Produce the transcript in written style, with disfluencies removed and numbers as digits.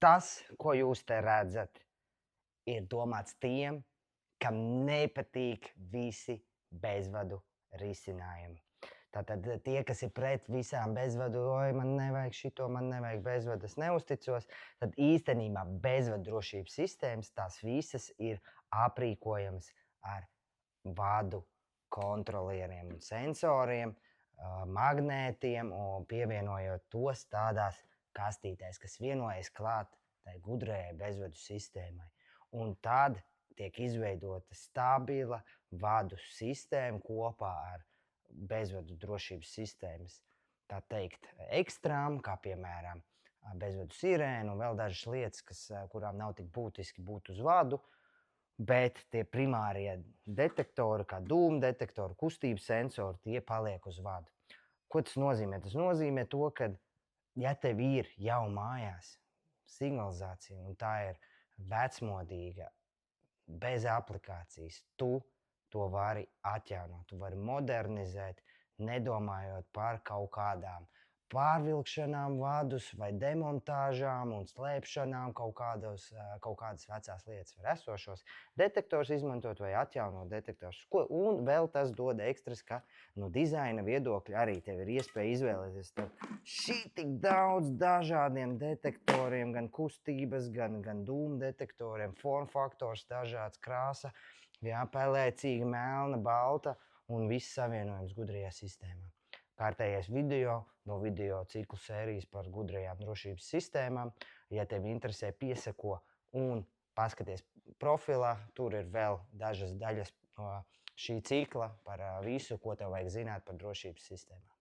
Tas, ko jūs te redzat, ir domāts tiem, kam nepatīk visi bezvadu risinājumi. Tātad tie, kas ir pret visām bezvadu, oi, man nevajag šito, man nevajag bezvadu, es neusticos, tad īstenībā bezvadu drošības sistēmas, tās visas ir aprīkojamas ar vadu kontrolieriem un sensoriem, magnētiem un pievienojot tos tādās kastītēs, kas vienojas klāt tai gudrajai bezvadu sistēmai. Un tad tiek izveidota stabila vadu sistēma kopā ar bezvadu drošības sistēmas, tā teikt, ekstrām, kā piemēram bezvadu sirēnu un vēl dažas lietas, kurām nav tik būtiski būt uz vadu, bet tie primārie detektori, kā dūmu detektori, kustības sensori, tie paliek uz vadu. Ko tas nozīmē? Tas nozīmē to, ka, ja tev ir jau mājās signalizācija un tā ir vecmodīga, bez aplikācijas, tu to vari atjaunot, tu vari modernizēt, nedomājot par kaut kādām pārvilkšanām vadus vai demontāžām un slēpšanām kaut kādas vecās lietas var esošos detektors izmantot vai atjaunot detektors. Un vēl tas dod ekstras, ka no dizaina viedokļa arī tev ir iespēja izvēlēties šī tik daudz dažādiem detektoriem, gan kustības, gan dūmu detektoriem, formfaktors dažāds, krāsa, jā, pelēcīga, melna, balta un viss savienojums gudrajā sistēmā. Kārtējais video no video ciklu sērijas par gudrajām drošības sistēmām. Ja tev interesē, pieseko un paskaties profilā, tur ir vēl dažas daļas no šī cikla par visu, ko tev vajag zināt par drošības sistēmām.